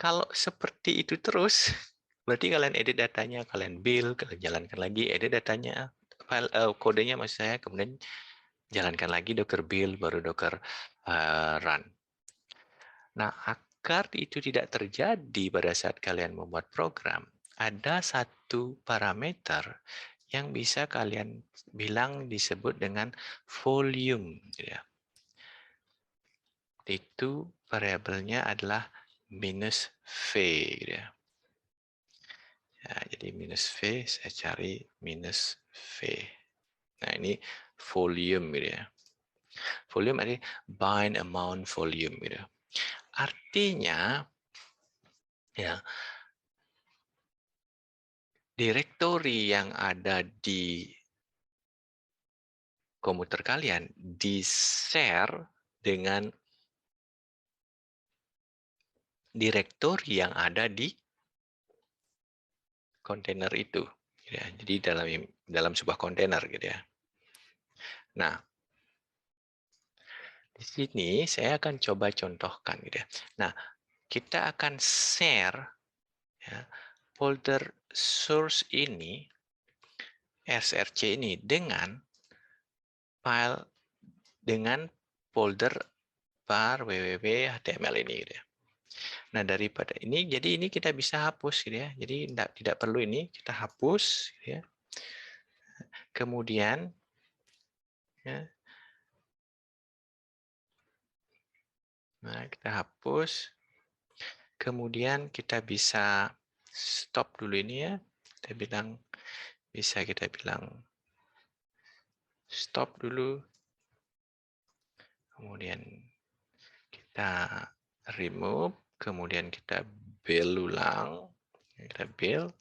Kalau seperti itu terus, berarti kalian edit datanya, kalian build, kalian jalankan lagi, edit datanya, file kodenya maksud saya, kemudian jalankan lagi docker build, baru docker run. Nah, agar itu tidak terjadi pada saat kalian membuat program, ada satu parameter yang bisa kalian bilang disebut dengan volume. Ya. Itu variabelnya adalah minus V. Ya. Ya, jadi minus V, saya cari minus V. Nah, ini volume. Gitu ya. Volume adalah bind amount volume. Gitu. Artinya, ya, direktori yang ada di komputer kalian di-share dengan direktori yang ada di kontainer itu. Ya, jadi dalam sebuah kontainer gitu ya. Nah, di sini saya akan coba contohkan gitu ya. Nah, kita akan share ya, folder source ini, src ini dengan file dengan folder var www.html ini gitu ya. Nah, daripada ini, jadi ini kita bisa hapus gitu ya. Jadi tidak perlu ini, kita hapus gitu ya. Kemudian ya, nah kita hapus. Kemudian kita bisa stop dulu ini ya. Kita bilang stop dulu. Kemudian kita remove, kemudian kita build ulang. Kita build.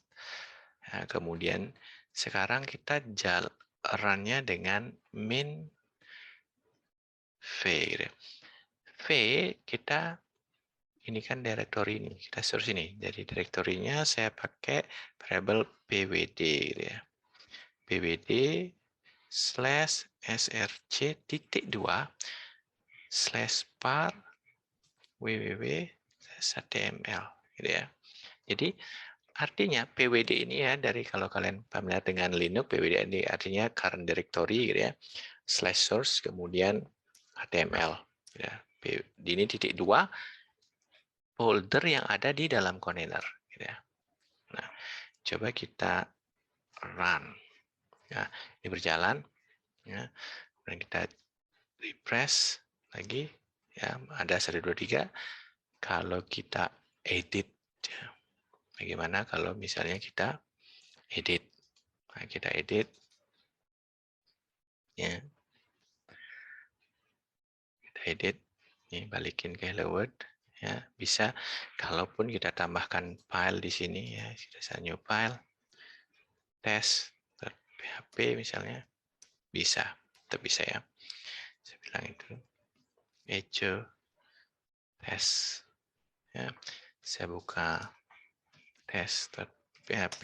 Nah, kemudian sekarang kita jalannya dengan min v. Gitu. V kita ini kan direktori ini, kita search ini. Jadi direktorinya saya pakai variabel pwd gitu ya. pwd slash src.2 slash var www.html gitu ya. Jadi artinya pwd ini ya, dari kalau kalian familiar dengan Linux, pwd ini artinya current directory gitu ya, slash source kemudian html gitu ya. Ini titik 2 folder yang ada di dalam kontainer. Gitu ya. Nah, coba kita run. Ya, ini berjalan. Ya, dan kita refresh lagi. Ya, ada 1, 2, 3. Kalau kita edit, ya, bagaimana kalau misalnya kita edit? Nah, kita edit. Ya, kita edit. Ini balikin ke Hello World. Ya, bisa. Kalaupun kita tambahkan file di sini, ya, kita new file. Test.php misalnya bisa, tetap bisa ya. Saya bilang itu echo test ya. Saya buka test.php.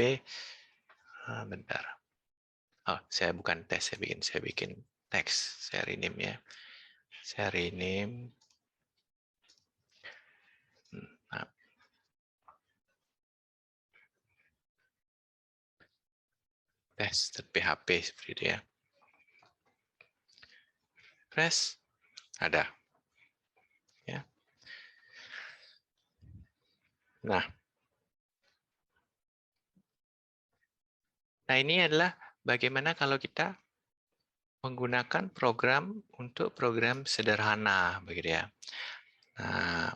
Bentar. Oh, saya bukan tes, saya bikin teks. Saya rename ya. Saya rename. Nah, test.php seperti itu ya. Press ada. Ya. Nah, ini adalah bagaimana kalau kita menggunakan program untuk program sederhana, begitu ya. Nah,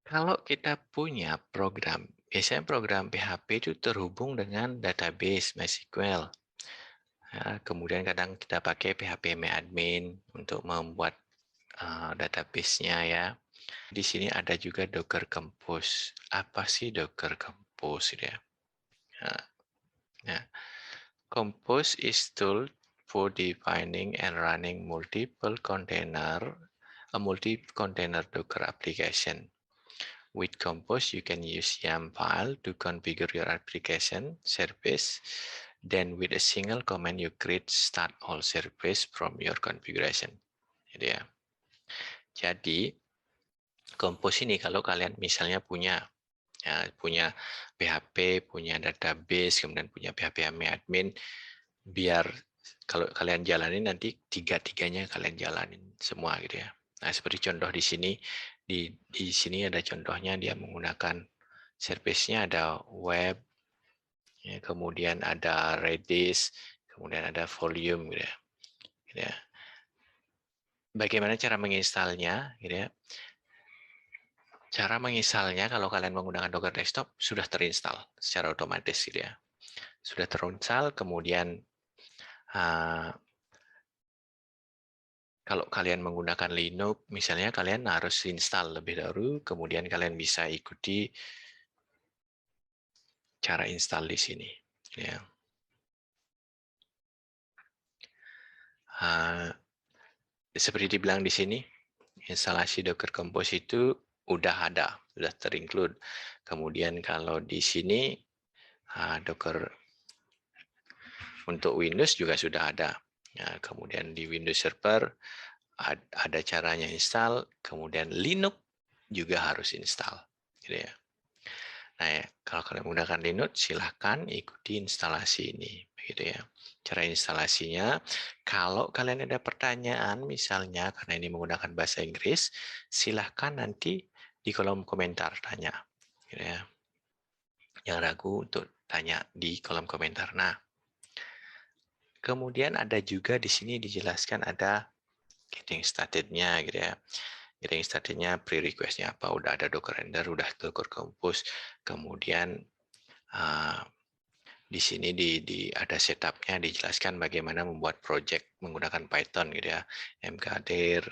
kalau kita punya program, biasanya program PHP itu terhubung dengan database MySQL. Ya, kemudian kadang kita pakai PHP admin untuk membuat database-nya ya. Di sini ada juga Docker Compose. Apa sih Docker Compose ya? Nah, Compose is tool for defining and running a multi-container Docker application. With Compose, you can use YAML file to configure your application service. Then with a single command, you create start all service from your configuration. Jadi ya. Jadi Compose ini kalau kalian misalnya punya PHP, punya database, kemudian punya PHP admin, biar kalau kalian jalanin nanti tiga-tiganya kalian jalanin semua gitu ya. Nah, seperti contoh di sini, di sini ada contohnya dia menggunakan service-nya ada web, ya, kemudian ada Redis, kemudian ada volume gitu ya. Gitu ya. Bagaimana cara menginstalnya gitu ya? Cara menginstalnya kalau kalian menggunakan Docker Desktop sudah terinstall secara otomatis gitu ya. Sudah terinstall, kemudian kalau kalian menggunakan Linux, misalnya kalian harus install lebih dahulu, kemudian kalian bisa ikuti cara install di sini. Ya. Seperti dibilang di sini, instalasi Docker Compose itu udah ada, sudah terinclude. Kemudian kalau di sini Docker untuk Windows juga sudah ada. Ya, kemudian di Windows Server ada caranya install, kemudian Linux juga harus install. Gitu ya. Nah, ya, kalau kalian menggunakan Linux, silahkan ikuti instalasi ini. Begitu ya. Cara instalasinya, kalau kalian ada pertanyaan, misalnya karena ini menggunakan bahasa Inggris, silahkan nanti di kolom komentar tanya. Gitu ya. Yang ragu untuk tanya di kolom komentar. Nah, kemudian ada juga di sini dijelaskan ada getting started-nya gitu ya. Getting started-nya pre-request-nya apa, udah ada Docker Render, udah Docker Compose, kemudian di sini ada setup-nya, dijelaskan bagaimana membuat project menggunakan Python gitu ya, mkdir,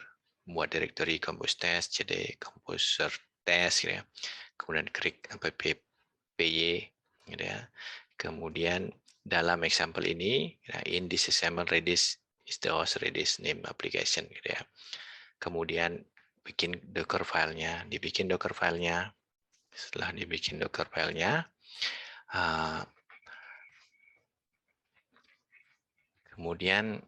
membuat directory compose test, cd composer test gitu ya, kemudian create py gitu ya. Kemudian dalam example ini, in this example Redis is the host Redis name application gitu ya. Kemudian bikin Docker filenya, dibikin Docker filenya. Setelah dibikin Docker filenya, kemudian,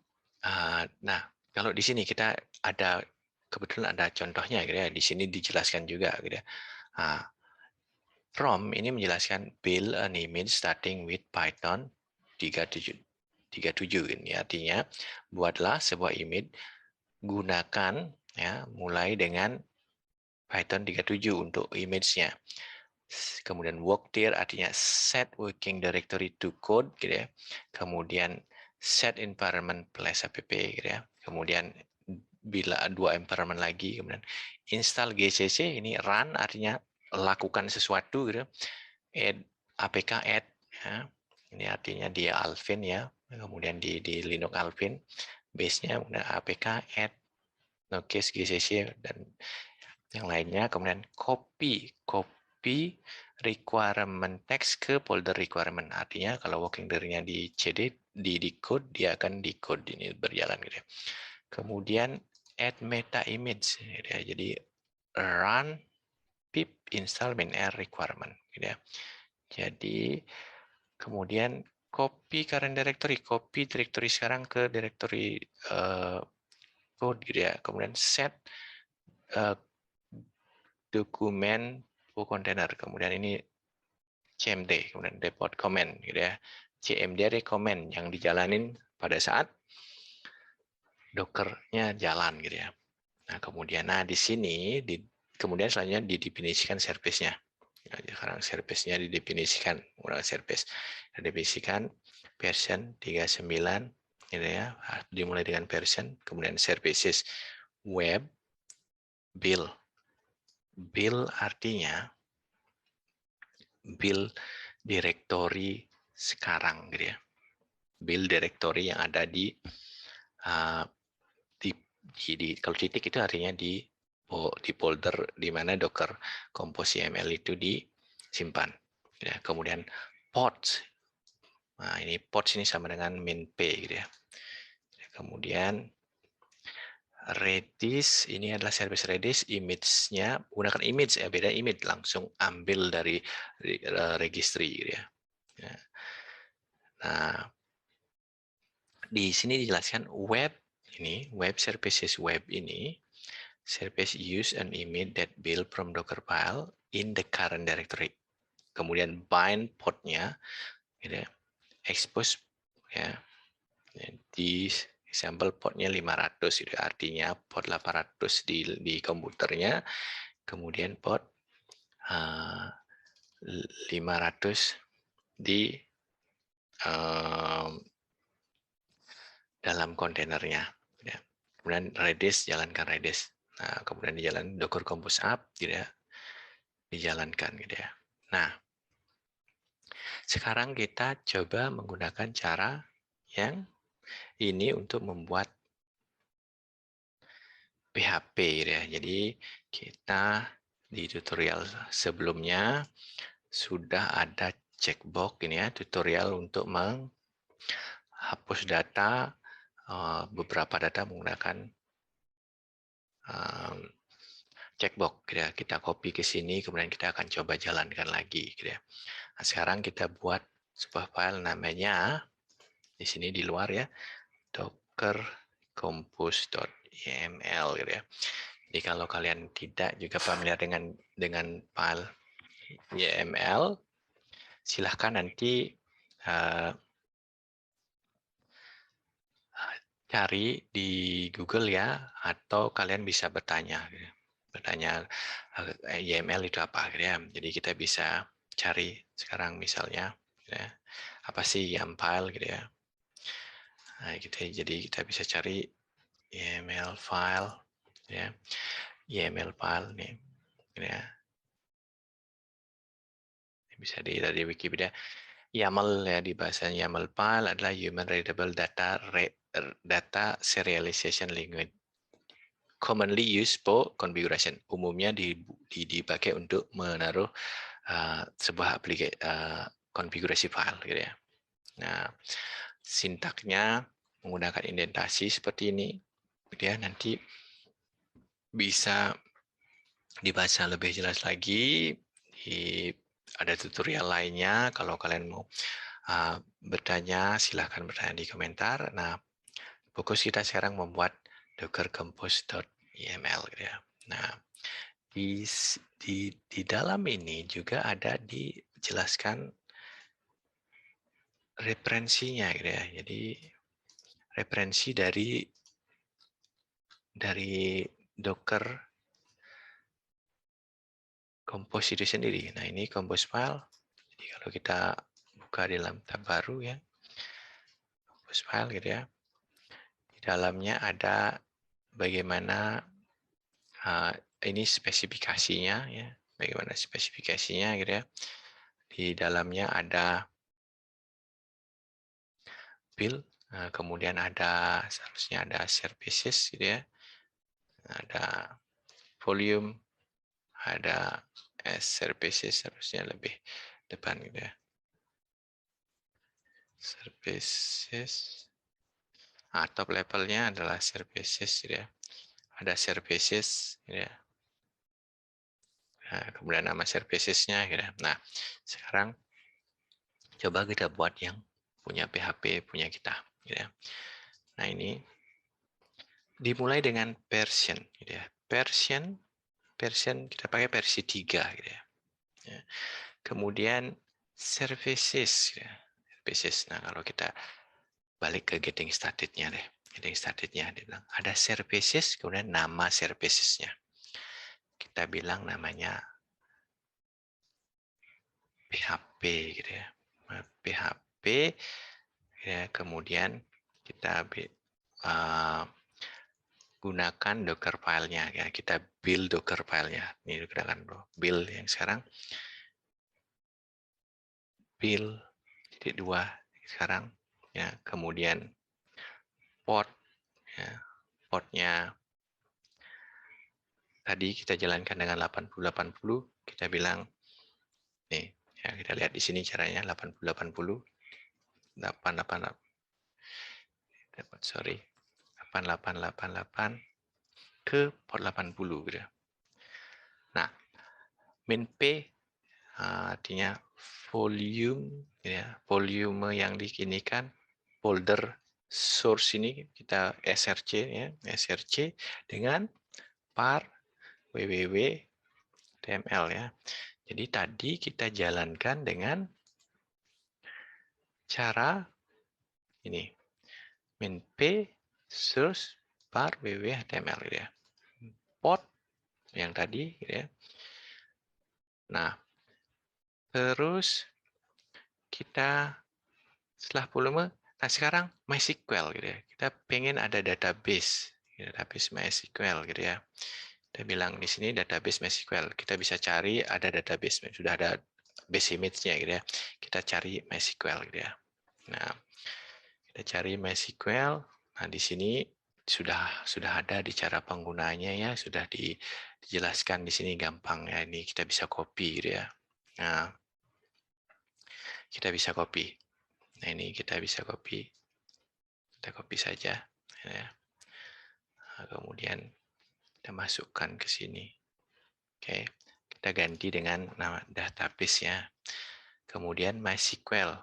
nah kalau di sini kita ada kebetulan ada contohnya gitu ya. Di sini dijelaskan juga gitu ya. From ini menjelaskan build an image starting with Python 37 ini artinya buatlah sebuah image gunakan ya mulai dengan Python 37 untuk image-nya. Kemudian work dir artinya set working directory to code gitu ya. Kemudian set environment plus app gitu ya. Kemudian bila dua environment lagi, kemudian install gcc, ini run artinya lakukan sesuatu gitu. Add apk add ya. Ini artinya di Alvin ya. Kemudian di Linux Alvin base-nya kemudian apk add nokes gcc dan yang lainnya. Kemudian copy requirement text ke folder requirement, artinya kalau working directory-nya di cd di code, dia akan di code ini berjalan gitu ya. Kemudian add meta image gitu ya. Jadi run pip install min.r requirement gitu ya. Jadi kemudian copy current directory, copy directory sekarang ke directory code gitu ya. Kemudian set dokumen container, kemudian ini cmd, kemudian report comment gitu ya. cmd comment yang dijalanin pada saat Docker-nya jalan gitu ya. Nah, kemudian di sini kemudian selanjutnya didefinisikan service-nya. Nah, sekarang service-nya didefinisikan, menggunakan service. Didefinisikan version 39 gitu ya. Dimulai dengan version, kemudian services web build. Build artinya build directory sekarang gitu ya. Build directory yang ada di kalau titik itu artinya di folder di mana Docker Compose YAML itu disimpan. Ya, kemudian pods. Nah, ini pods ini sama dengan min.p gitu ya. Kemudian Redis, ini adalah service Redis, image-nya menggunakan image ya, beda image, langsung ambil dari registry gitu ya. Nah, di sini dijelaskan web services web ini service use an image that build from Docker file in the current directory. Kemudian bind portnya, gitu ya, expose ya, di sampel portnya 500, gitu, artinya port 800 di komputernya, kemudian port 500 di dalam kontainernya. Ya. Kemudian Redis, jalankan Redis. Nah, kemudian dijalankan Docker Compose Up, tidak dijalankan, gitu ya. Nah, sekarang kita coba menggunakan cara yang ini untuk membuat PHP, gitu ya. Jadi kita di tutorial sebelumnya sudah ada checkbox ini ya, tutorial untuk menghapus data, beberapa data menggunakan checkbox, gitu ya. Kita copy ke sini, kemudian kita akan coba jalankan lagi, gitu ya. Nah, sekarang kita buat sebuah file namanya di sini di luar ya, docker compose.yml, gitu ya. Jadi kalau kalian tidak juga familiar dengan file YML, silahkan nanti cari di Google ya, atau kalian bisa bertanya, gitu. Bertanya YML itu apa, gitu ya. Jadi kita bisa cari sekarang misalnya, gitu ya, apa sih YAML, gitu ya. Nah, gitu ya. Jadi kita bisa cari YML file, ya, YML file nih, gitu ya. Bisa dilihat di Wikipedia. YAML ya, di bahasa YAML file adalah Human Readable Data Serialization Language, commonly used for configuration. Umumnya dipakai untuk menaruh sebuah aplikasi konfigurasi file, gitu ya. Nah, sintaknya menggunakan indentasi seperti ini, dia nanti bisa dibaca lebih jelas lagi ada tutorial lainnya. Kalau kalian mau bertanya, silahkan bertanya di komentar. Nah, fokus kita sekarang membuat Docker Compose.yml, gitu ya. Nah, di dalam ini juga ada dijelaskan referensinya, gitu ya. Jadi referensi dari Docker Compose itu sendiri. Nah, ini Compose file. Jadi kalau kita buka di dalam tab baru ya, Compose file, gitu ya. Di dalamnya ada bagaimana ini spesifikasinya ya, bagaimana spesifikasinya, gitu ya. Di dalamnya ada build, kemudian seharusnya ada services, gitu ya. Ada volume, ada services, harusnya lebih depan, gitu ya. Services, top levelnya adalah services, gitu ya. Ada services, gitu ya. Nah, kemudian nama servicesnya, gitu ya. Nah, sekarang coba kita buat yang punya PHP punya kita, gitu ya. Nah, ini dimulai dengan version, gitu ya. Version kita pakai versi 3, gitu ya. Kemudian services, gitu ya. Services. Nah, kalau kita balik ke getting started-nya deh. Getting started-nya dia bilang ada services, kemudian nama services-nya. Kita bilang namanya PHP, gitu ya. PHP, ya, kemudian kita gunakan Docker file-nya, ya. Kita build Docker file-nya. Ini gunakan build yang sekarang. Build titik 2 sekarang, ya. Kemudian port, ya. Portnya tadi kita jalankan dengan 8080, kita bilang nih, ya, kita lihat di sini caranya 8080 888 sorry 8888 ke port 80, gitu. Nah, min P artinya volume, ya, volume yang dikinikan, folder source ini kita src, ya, src dengan par www.html ya. Jadi tadi kita jalankan dengan cara ini. Min p source par www.html gitu ya. Port yang tadi gitu ya. Nah, terus kita setelah volume, nah sekarang MySQL gitu ya. Kita pengen ada database MySQL gitu ya. Kita bilang di sini database MySQL. Kita bisa cari ada database, sudah ada base image-nya gitu ya. Kita cari MySQL gitu ya. Nah, kita cari MySQL. Nah, di sini sudah ada di cara penggunanya ya, sudah dijelaskan di sini gampang ya. Ini kita bisa copy gitu ya. Nah, kita bisa copy. Nah, ini kita bisa copy. Kita copy saja ya. Nah, kemudian kita masukkan ke sini. Oke, kita ganti dengan nama database ya. Kemudian MySQL.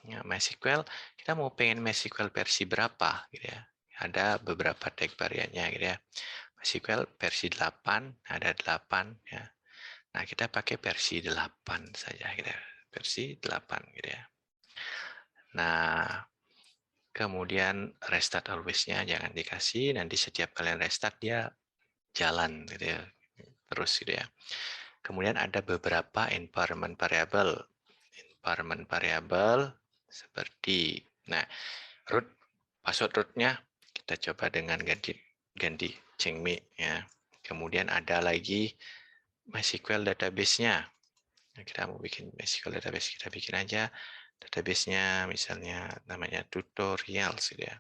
Ya, MySQL, kita mau pengen MySQL versi berapa gitu ya. Ada beberapa tag variannya gitu ya. MySQL versi 8, ada 8 ya. Nah, kita pakai versi 8 saja gitu ya. Versi 8 gitu ya. Nah, kemudian restart always-nya jangan dikasih, nanti setiap kalian restart dia jalan gitu ya. Terus gitu ya. Kemudian ada beberapa environment variable. Environment variable seperti, nah, root, password rootnya kita coba dengan ganti Chengmi ya. Kemudian ada lagi MySQL database-nya. Nah, kita mau bikin MySQL database, kita bikin aja database-nya, misalnya namanya tutorials gitu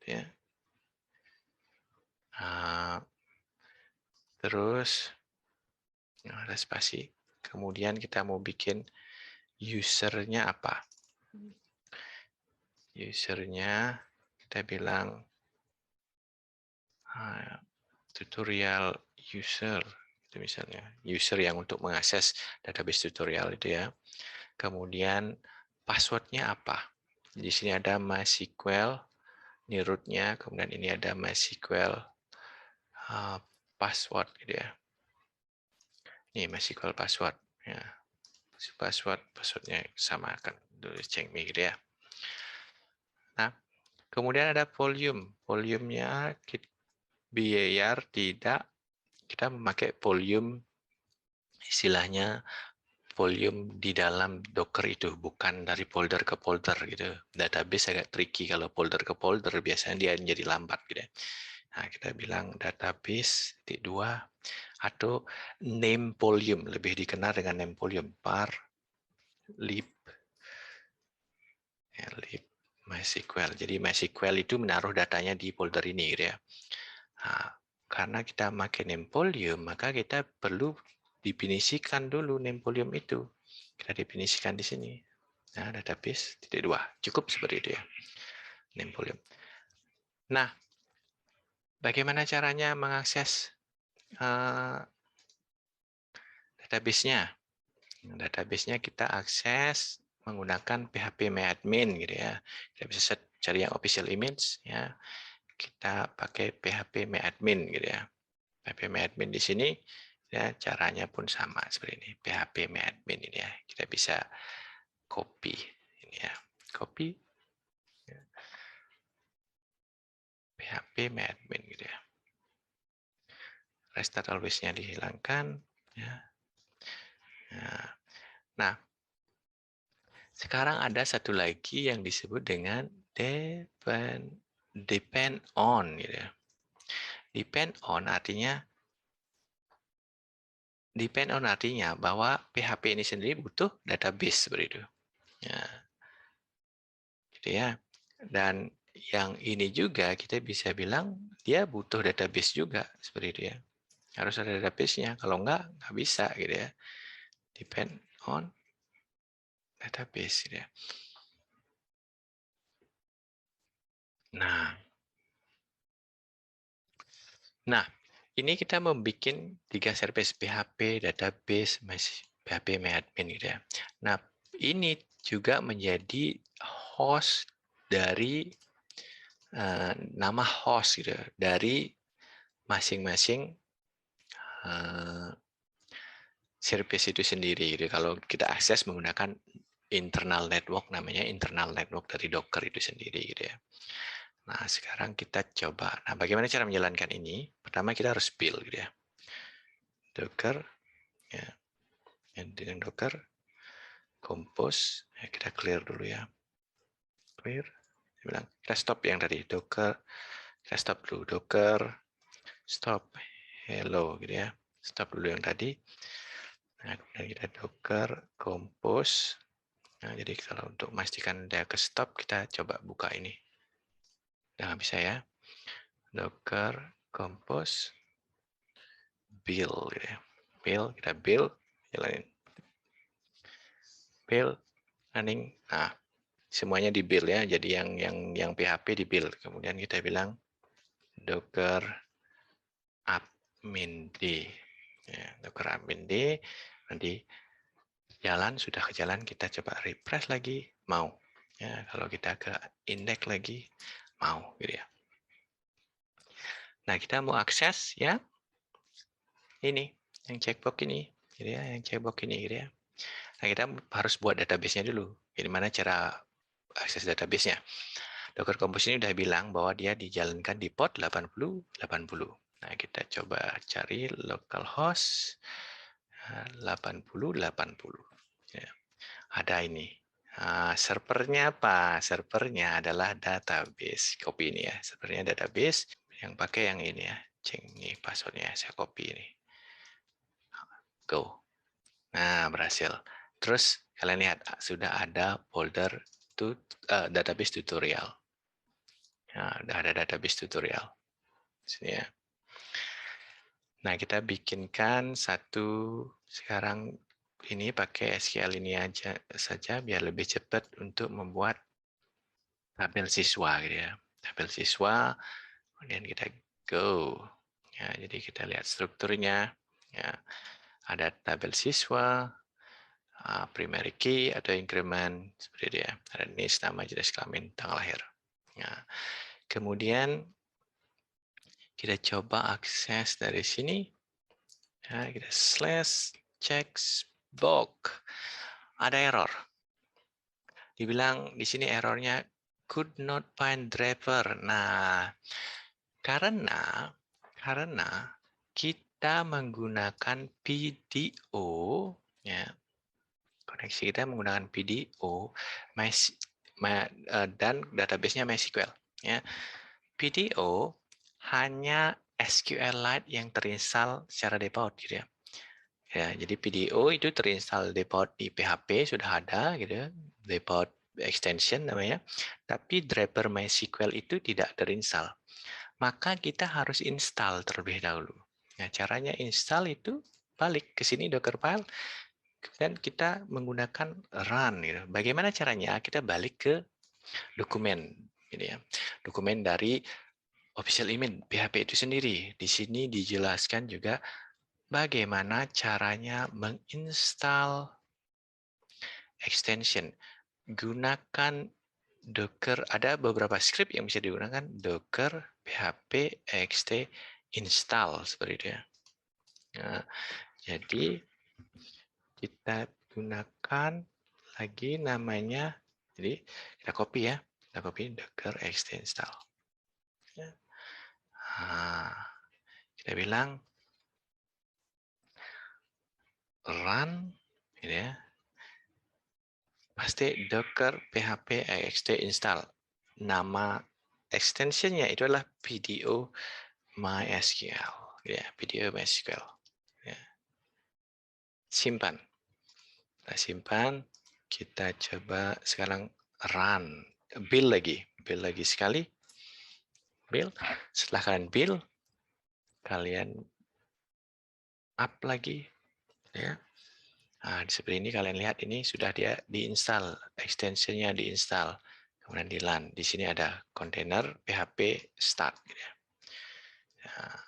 ya. Terus ada spasi. Kemudian kita mau bikin usernya apa? Usernya kita bilang tutorial user, itu misalnya user yang untuk mengakses database tutorial itu ya. Kemudian passwordnya apa? Di sini ada MySQL, ini rootnya, kemudian ini ada MySQL password gitu ya. Ini MySQL password ya. Passwordnya sama kan tulis Chengmi gitu ya. Nah, kemudian ada volume. Volumenya biar tidak kita memakai volume, istilahnya volume di dalam Docker itu, bukan dari folder ke folder gitu. Database agak tricky, kalau folder ke folder biasanya dia jadi lambat gitu. Nah, kita bilang database .2 atau name volume, lebih dikenal dengan name volume, par lib MySQL. Jadi MySQL itu menaruh datanya di folder ini gitu ya. Nah, karena kita pakai name volume, maka kita perlu definisikan dulu name volume itu. Kita definisikan di sini. Nah, database .2. Cukup seperti itu ya. Name volume. Nah, bagaimana caranya mengakses database-nya? Database-nya kita akses menggunakan phpMyAdmin gitu ya. Kita bisa cari yang official image ya. Kita pakai phpMyAdmin gitu ya. phpMyAdmin di sini ya, caranya pun sama seperti ini. phpMyAdmin ini ya. Kita bisa copy ini ya. Copy ya. phpMyAdmin gitu ya. Restart always-nya dihilangkan ya. Nah, sekarang ada satu lagi yang disebut dengan depend on gitu ya. Depend on artinya bahwa PHP ini sendiri butuh database seperti itu. Ya. Gitu ya. Dan yang ini juga kita bisa bilang dia butuh database juga seperti itu ya. Harus ada database-nya, kalau nggak bisa gitu ya. Depend on database gitu ya. Nah, ini kita membuat 3 service PHP, database, phpMyAdmin gitu ya. Nah, ini juga menjadi host dari nama host gitu, dari masing-masing service itu sendiri. Jadi kalau kita akses menggunakan internal network, namanya internal network dari Docker itu sendiri, gitu ya. Nah, sekarang kita coba. Nah, bagaimana cara menjalankan ini? Pertama kita harus build, gitu ya. Docker, ya. Dengan Docker, compose, ya, kita clear dulu ya. Clear. Saya bilang kita stop yang tadi Docker, kita stop dulu Docker, stop, hello, gitu ya. Stop dulu yang tadi. Nah, kemudian kita Docker, compose. Nah, jadi kalau untuk memastikan dia ke stop, kita coba buka ini. Nah, bisa ya. Docker, compose, build, gitu ya. Build, kita build, jalanin. Build, running. Nah, semuanya di build ya. Jadi yang PHP di build. Kemudian kita bilang Docker admin D. Ya, Docker admin D. Nanti jalan, sudah ke jalan, kita coba refresh lagi, mau. Ya, kalau kita ke index lagi, mau, gitu ya. Nah, kita mau akses ya ini, yang checkbox ini, gitu ya, yang checkbox ini, gitu ya. Nah, kita harus buat database-nya dulu. Gimana cara akses database-nya? Docker Compose ini udah bilang bahwa dia dijalankan di port 8080. Nah, kita coba cari localhost 8080. Ya, ada ini. Nah, servernya apa? Servernya adalah database. Copy ini ya. Servernya database. Yang pakai yang ini ya. Ceng, ini passwordnya. Saya copy ini. Go. Nah, berhasil. Terus kalian lihat sudah ada folder database tutorial. Nah, sudah ada database tutorial. Sini ya. Nah, kita bikinkan satu sekarang ini pakai SQL ini aja saja biar lebih cepat untuk membuat tabel siswa gitu ya. Tabel siswa, kemudian kita go. Ya, jadi kita lihat strukturnya. Ya, ada tabel siswa, primary key atau increment seperti itu ya. Ada NIS, nama, jenis kelamin, tanggal lahir. Ya. Kemudian kita coba akses dari sini. Ya, kita slash checks box. Ada error. Dibilang di sini errornya could not find driver. Nah, karena kita menggunakan PDO, ya, koneksi kita menggunakan PDO dan database-nya MySQL. Ya. PDO hanya SQLite yang terinstall secara default, gitu ya. Ya, jadi PDO itu terinstall default di PHP sudah ada, gitu ya. Default extension namanya. Tapi driver MySQL itu tidak terinstall. Maka kita harus install terlebih dahulu. Nah, caranya install itu balik ke sini Docker file dan kita menggunakan run. Gitu. Bagaimana caranya? Kita balik ke dokumen, gitu ya. Dokumen dari official email PHP itu sendiri. Di sini dijelaskan juga bagaimana caranya menginstal extension. Gunakan Docker, ada beberapa script yang bisa digunakan Docker PHP ext install seperti itu ya. Nah, jadi kita gunakan lagi namanya, jadi kita copy ya, kita copy Docker ext install. Nah, kita bilang run, gitu ya. Pasti Docker PHP ext install. Nama extensionnya itu adalah PDO MySQL, ya, PDO MySQL. Ya. Simpan. Kita simpan. Kita coba sekarang run, build lagi sekali. Build. Setelah kalian build, kalian up lagi, ya. Nah, seperti ini kalian lihat ini sudah dia diinstal, extensionnya diinstal, kemudian di run. Di sini ada kontainer PHP start. Nah,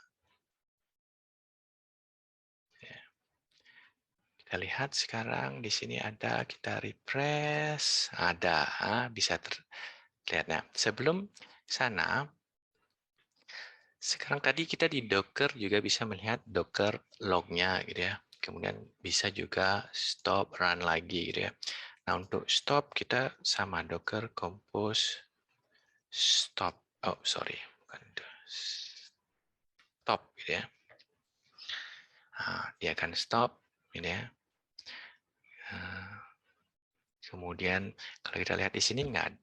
kita lihat sekarang di sini ada, kita refresh, ada, bisa terlihat. Nah, sebelum sana Sekarang tadi kita di Docker juga bisa melihat Docker lognya gitu ya. Kemudian bisa juga stop, run lagi gitu ya. Nah, untuk stop kita sama Docker compose stop. Oh, sorry. Bukan itu. Stop gitu ya. Nah, dia akan stop gitu ya. Nah, kemudian kalau kita lihat di sini nggak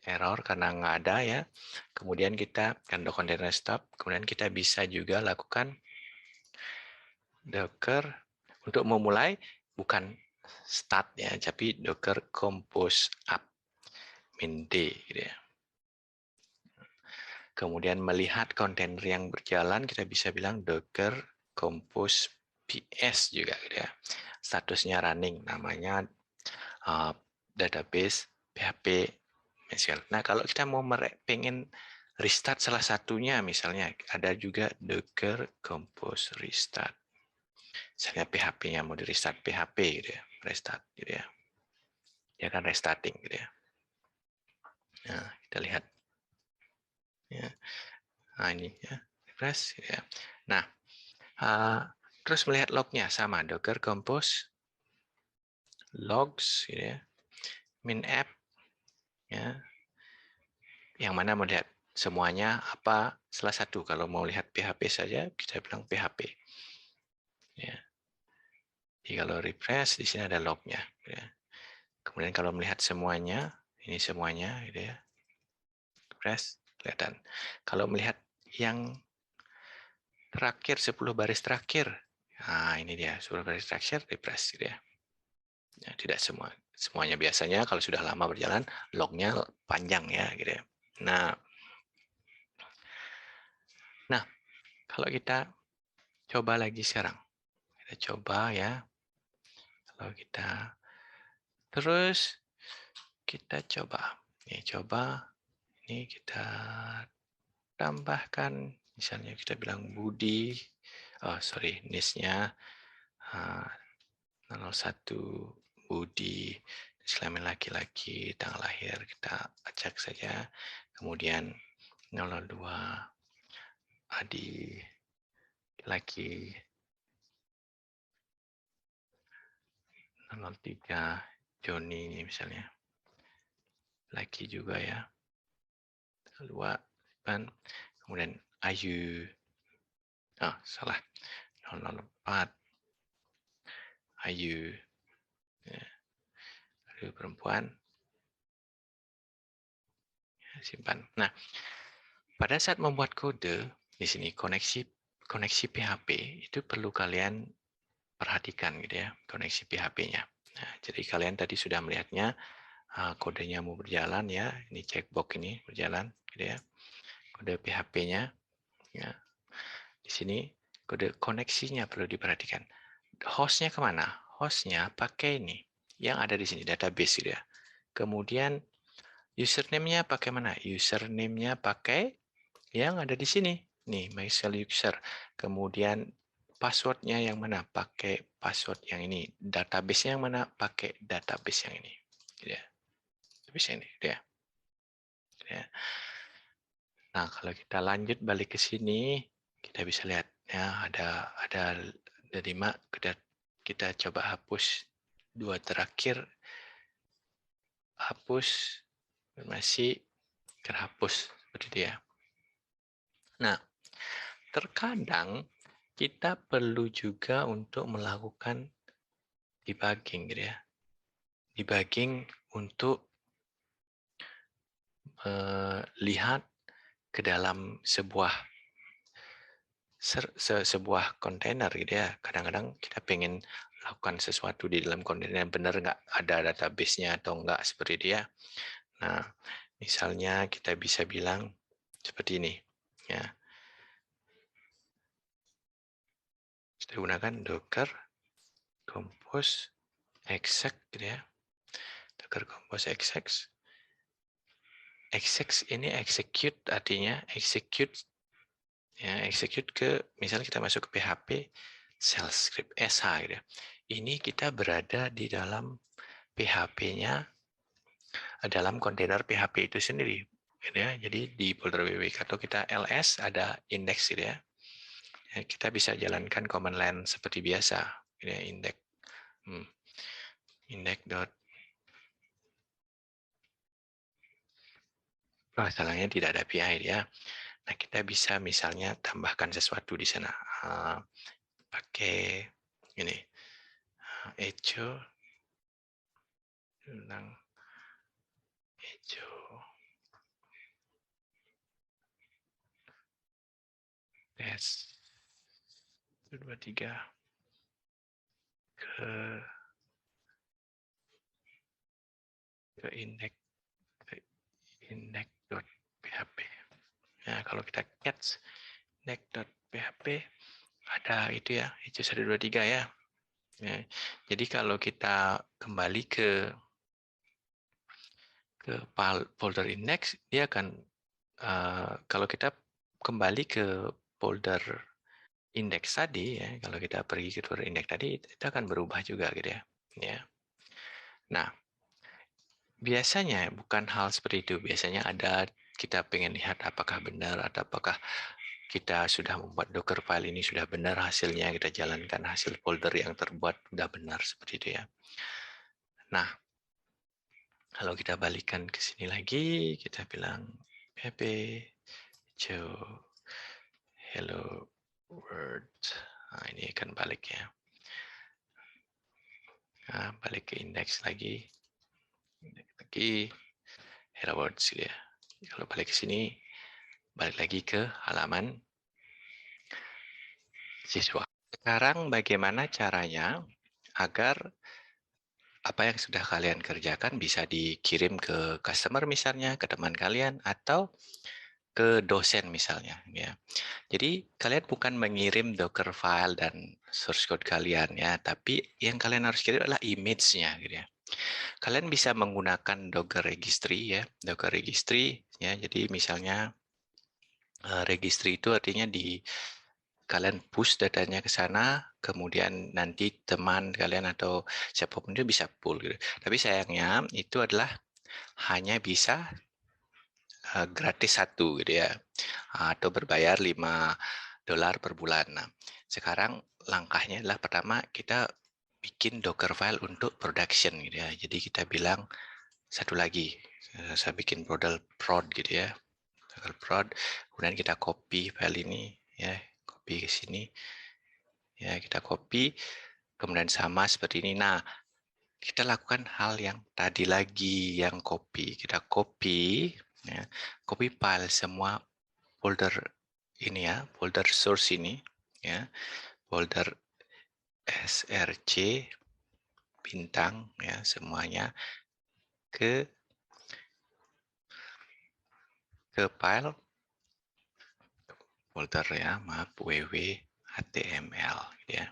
error karena nggak ada ya. Kemudian kita kan container stop. Kemudian kita bisa juga lakukan Docker untuk memulai bukan start ya, tapi Docker compose up min d gitu ya. Kemudian melihat kontainer yang berjalan kita bisa bilang Docker compose ps juga gitu ya. Statusnya running, namanya database PHP MySQL. Nah, kalau kita mau pengen restart salah satunya misalnya ada juga Docker compose restart. Misalnya PHP-nya mau di restart PHP gitu ya, restart gitu ya. Dia akan restarting gitu ya. Nah, kita lihat ya. Nah, ini ya, refresh gitu ya. Nah, terus melihat lognya sama Docker compose logs gitu ya. Min app ya. Yang mana mau lihat semuanya apa salah satu. Kalau mau lihat PHP saja kita bilang PHP. Ya. Jadi kalau refresh di sini ada lognya. Gitu ya. Kemudian kalau melihat semuanya, ini semuanya gitu ya. Refresh kelihatan. Kalau melihat yang terakhir 10 baris terakhir. Nah, ini dia 10 baris terakhir refresh gitu ya. Ya, tidak semuanya biasanya kalau sudah lama berjalan lognya panjang ya gitu ya. Nah, kalau kita coba lagi sekarang. Kita coba ya. Kalau kita terus kita coba. Ini kita tambahkan misalnya kita bilang Budi. Oh, sorry, niche-nya 01 Budi, kelamin laki-laki, tanggal lahir kita acak saja. Kemudian 02 Adi laki, 03 Joni misalnya. Laki juga ya. 2 kan. Kemudian Ayu. Oh, salah. 004 Ayu. Ya. Ayu perempuan. Simpan. Nah, pada saat membuat kode di sini koneksi PHP itu perlu kalian perhatikan gitu ya, koneksi PHP-nya. Nah, jadi kalian tadi sudah melihatnya kodenya mau berjalan ya, ini checkbox ini berjalan gitu ya. Kode PHP-nya ya. Di sini kode koneksinya perlu diperhatikan. Hostnya kemana? Hostnya pakai ini yang ada di sini database gitu ya. Kemudian username-nya pakai mana? Username-nya pakai yang ada di sini. Nih, MySQL user. Kemudian password-nya yang mana? Pakai password yang ini. Database-nya yang mana? Pakai database yang ini. Gitu ya. Database yang ini. Gitu ya. Gitu ya. Nah, kalau kita lanjut balik ke sini, kita bisa lihat ya ada 5. Kita coba hapus 2 terakhir. Hapus masih terhapus seperti itu ya. Nah, terkadang kita perlu juga untuk melakukan debugging gitu ya. Debugging untuk lihat ke dalam sebuah kontainer gitu ya. Kadang-kadang kita pengen lakukan sesuatu di dalam kontainer benar nggak ada database-nya atau nggak seperti itu ya. Nah, misalnya kita bisa bilang seperti ini ya. Kita gunakan Docker compose exec gitu ya. Docker compose exec ini execute artinya execute ya, execute ke misalnya kita masuk ke PHP shell script SH gitu ya. Ini kita berada di dalam PHP-nya dalam kontainer PHP itu sendiri. gitu ya. Jadi di folder www atau kita ls ada index gitu ya. Kita bisa jalankan command line seperti biasa, gitu ya, index, index dot. Salahnya tidak ada API ya. Nah, kita bisa misalnya tambahkan sesuatu di sana. Pakai ini, echo, tentang echo. Tes 2, 3 ke index index.php. Nah, kalau kita catch index.php ada itu ya, echo 1, 2, 3 ya. Ya. Jadi kalau kita kembali ke folder index, dia akan kalau kita kembali ke folder index tadi ya, kalau kita pergi ke folder index tadi, itu akan berubah juga gitu ya. Ya. Nah, biasanya bukan hal seperti itu. Biasanya ada kita pengen lihat apakah benar atau apakah kita sudah membuat Docker file ini sudah benar hasilnya, kita jalankan hasil folder yang terbuat sudah benar seperti itu ya. Nah, kalau kita balikan ke sini lagi, kita bilang php show hello world. Nah, ini akan balik ya. Nah, balik ke index lagi. Hello world gitu ya. Kalau balik ke sini, balik lagi ke halaman siswa. Sekarang bagaimana caranya agar apa yang sudah kalian kerjakan bisa dikirim ke customer misalnya, ke teman kalian, atau ke dosen misalnya. Ya. Jadi kalian bukan mengirim Docker file dan source code kalian ya, tapi yang kalian harus kirim adalah image-nya gitu ya. Kalian bisa menggunakan Docker registry ya, Docker registry ya. Jadi misalnya registry itu artinya kalian push datanya ke sana, kemudian nanti teman kalian atau siapapun itu bisa pull gitu. Tapi sayangnya itu adalah hanya bisa gratis satu gitu ya, atau berbayar $5 per bulan. Nah, sekarang langkahnya adalah pertama kita bikin Docker file untuk production gitu ya. Jadi kita bilang satu lagi, saya bikin prod gitu ya, Docker prod, kemudian kita copy file ini ya, copy ke sini ya, kita copy, kemudian sama seperti ini. Nah, kita lakukan hal yang tadi lagi, yang copy, kita copy ya, copy file semua folder ini ya, folder source ini ya, folder src bintang ya, semuanya ke file folder ya, maaf, ww html ya.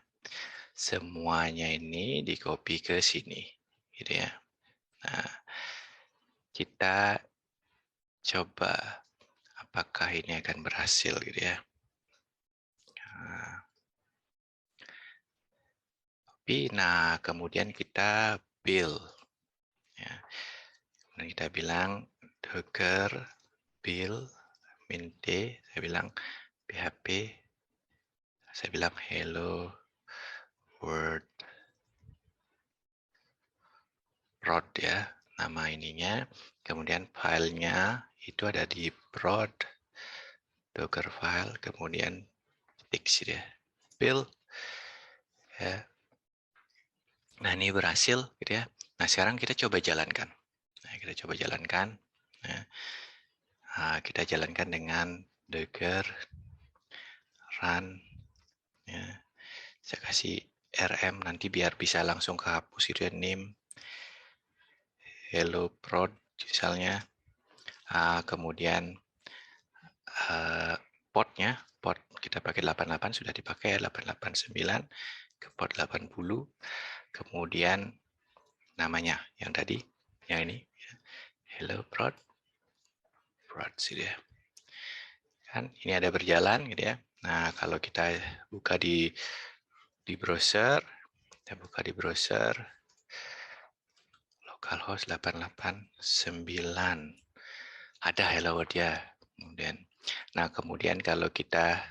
Semuanya ini di copy ke sini gitu ya. Nah, kita coba apakah ini akan berhasil gitu ya. Nah, kemudian kita build ya. Kemudian kita bilang docker build min d, saya bilang php, saya bilang hello world prod ya, nama ininya. Kemudian filenya itu ada di prod docker file, kemudian fix ya, build ya. Nah, ini berhasil gitu ya. Nah, sekarang kita coba jalankan. Nah, kita coba jalankan. Nah, kita jalankan dengan docker run ya. Saya kasih rm nanti biar bisa langsung kehapus itu ya, name hello prod misalnya. Kemudian portnya, port kita pakai 88 sudah dipakai 889 ke port 80. Kemudian namanya yang tadi, yang ini hello prod sih ya. Kan ini ada berjalan gitu ya. Nah, kalau kita buka di browser, kita buka di browser localhost 889. ada hello world ya. Kemudian kalau kita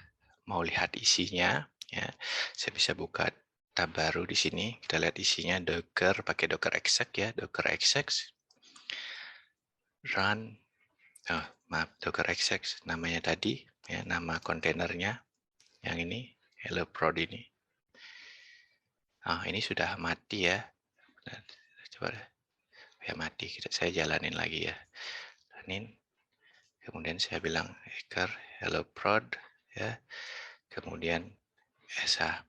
mau lihat isinya, ya, saya bisa buka tab baru di sini. Kita lihat isinya Docker, pakai Docker exec ya, Docker exec run. Oh, maaf, Docker exec namanya tadi, ya, nama kontainernya yang ini, hello prod ini. Ini sudah mati ya. Coba ya mati. Saya jalanin lagi ya. Jalanin. Kemudian saya bilang eker hello prod ya. Kemudian esa.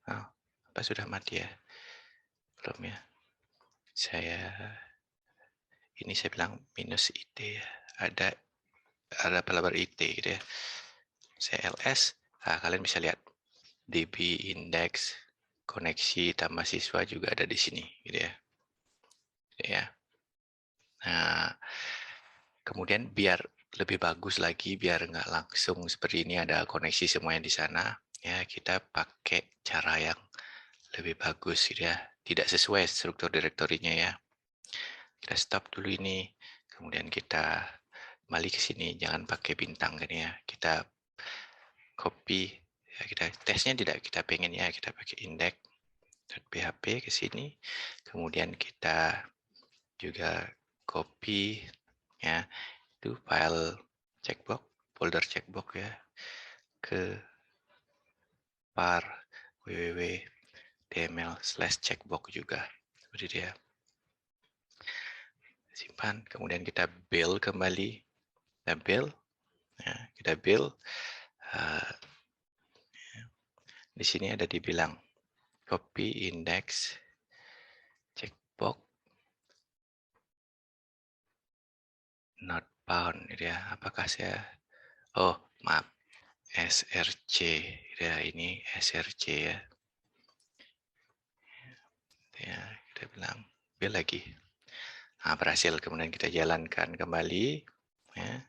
Apa sudah mati ya? Belum ya. Ini saya bilang minus it ya. Ada pelabar it gitu ya. Saya ls. Kalian bisa lihat db index koneksi tambah siswa juga ada di sini gitu ya. Ya. Nah, kemudian biar lebih bagus lagi, biar nggak langsung seperti ini ada koneksi semuanya di sana, ya kita pakai cara yang lebih bagus gitu ya. Tidak sesuai struktur direktorinya ya. Kita stop dulu ini, kemudian kita balik ke sini, jangan pakai bintang kan ya. Kita copy, ya kita tesnya tidak kita pengen ya, kita pakai index.php ke sini, kemudian kita juga copy ya itu file checkbox, folder checkbox ya ke var www.dml/checkbox juga seperti dia. Simpan, kemudian kita build kembali, kita build, ya, kita build. Di sini ada dibilang copy index checkbox not found, gitu ya. Apakah saya? Oh maaf, src, gitu ya. Ini src ya. Ya kita bilang build lagi. Berhasil, kemudian kita jalankan kembali ya.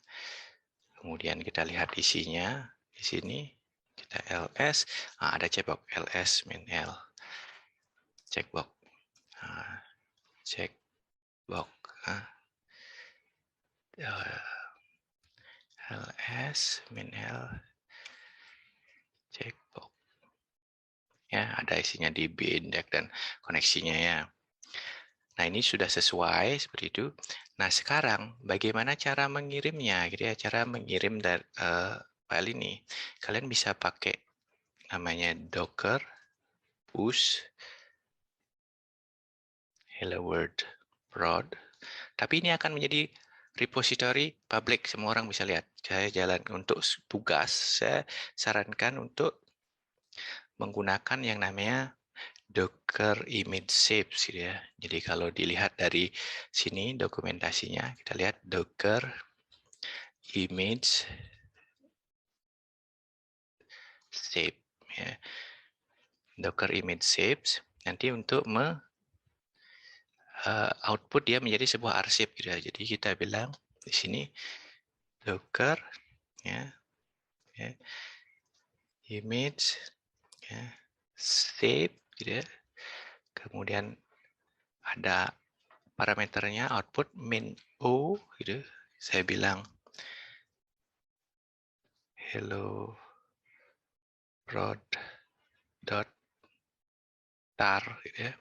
Kemudian kita lihat isinya di sini, kita ls, ada checkbox ls min l checkbox, checkbox ls min l checkbox ya, ada isinya di index dan koneksinya ya. Nah, ini sudah sesuai seperti itu. Nah, sekarang bagaimana cara mengirimnya gitu ya? Cara mengirim dari file ini. Kalian bisa pakai namanya docker push hello world prod. Tapi ini akan menjadi repository public, semua orang bisa lihat. Saya jalan untuk tugas, saya sarankan untuk menggunakan yang namanya Docker image saves gitu ya. Jadi kalau dilihat dari sini dokumentasinya, kita lihat Docker image save ya. Docker image saves nanti untuk output dia menjadi sebuah arsip gitu ya. Jadi kita bilang di sini Docker ya, image ya, save gitu ya. Kemudian ada parameternya output min o gitu. Saya bilang hello prod dot tar gitu ya.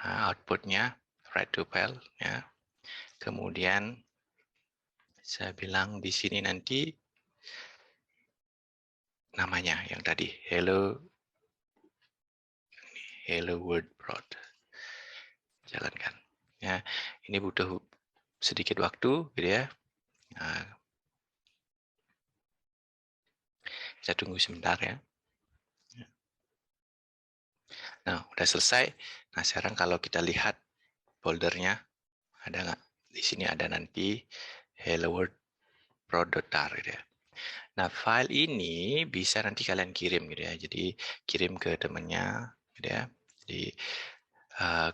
Outputnya write to file ya. Kemudian saya bilang di sini nanti namanya yang tadi hello world prod. Jalankan ya. Ini butuh sedikit waktu gitu ya. Kita tunggu sebentar ya. Nah, udah selesai. Nah, sekarang kalau kita lihat foldernya, ada nggak? Di sini ada nanti hello world prod.tar gitu ya. Nah, file ini bisa nanti kalian kirim gitu ya. Jadi kirim ke temannya gitu ya. Jadi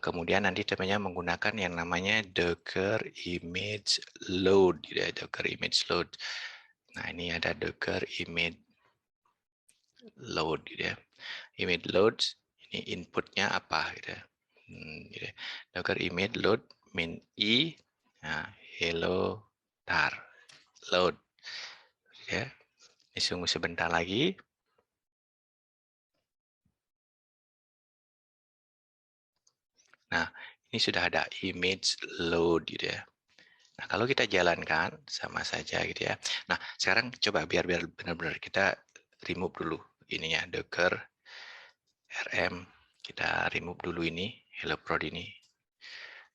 kemudian nanti temannya menggunakan yang namanya Docker image load gitu ya. Docker image load. Nah, ini ada Docker image load gitu ya. Image load ini inputnya apa gitu ya. Gitu ya. Docker image load min i, nah, hello Bentar, load. Ya, ini tunggu sebentar lagi. Nah, ini sudah ada image load gitu ya. Nah, kalau kita jalankan sama saja gitu ya. Nah, sekarang coba biar benar-benar kita remove dulu ininya Docker RM. Kita remove dulu ini Hello Prod ini.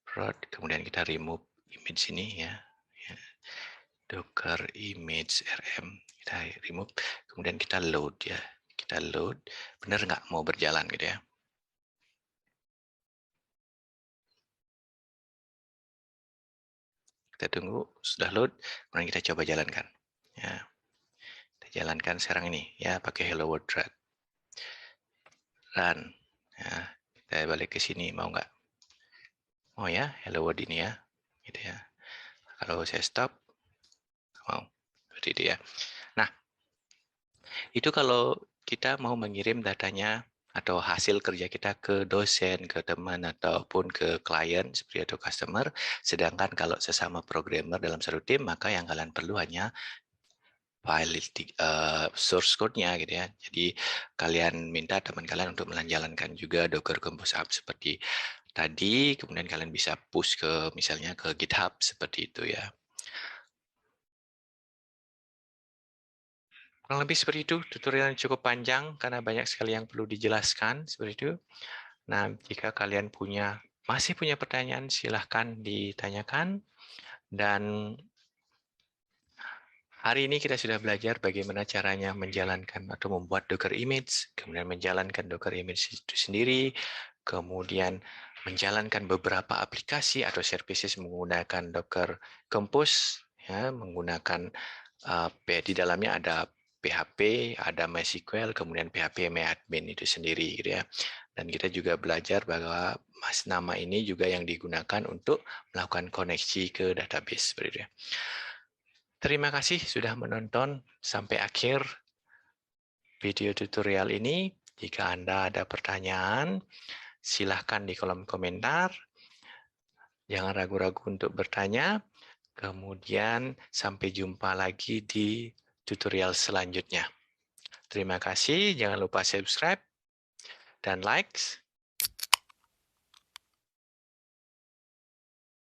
Prod, kemudian kita remove image ini ya. Docker image RM. Kita remove, kemudian kita load ya. Kita load, benar nggak mau berjalan gitu ya. Kita tunggu, sudah load, kemudian kita coba jalankan. Ya, kita jalankan sekarang ini ya, pakai Hello World Run. Ya, kita balik ke sini, mau nggak? Mau ya, Hello World ini ya, gitu ya. Kalau saya stop, mau, seperti itu ya. Nah, itu kalau kita mau mengirim datanya atau hasil kerja kita ke dosen, ke teman, ataupun ke klien seperti itu customer. Sedangkan kalau sesama programmer dalam satu tim, maka yang kalian perlu hanya file source code-nya gitu ya. Jadi kalian minta teman kalian untuk menjalankan juga Docker Compose Up seperti tadi, kemudian kalian bisa push ke misalnya ke GitHub seperti itu ya. Kurang lebih seperti itu, tutorial yang cukup panjang karena banyak sekali yang perlu dijelaskan seperti itu. Nah, jika kalian masih punya pertanyaan, silahkan ditanyakan. Dan hari ini kita sudah belajar bagaimana caranya menjalankan atau membuat Docker image, kemudian menjalankan Docker image itu sendiri, kemudian menjalankan beberapa aplikasi atau services menggunakan Docker Compose, ya, menggunakan di dalamnya ada PHP, ada MySQL, kemudian PHP MyAdmin itu sendiri, gitu ya. Dan kita juga belajar bahwa nama ini juga yang digunakan untuk melakukan koneksi ke database, seperti itu ya. Terima kasih sudah menonton sampai akhir video tutorial ini. Jika Anda ada pertanyaan, silahkan di kolom komentar. Jangan ragu-ragu untuk bertanya. Kemudian sampai jumpa lagi di tutorial selanjutnya. Terima kasih. Jangan lupa subscribe dan likes.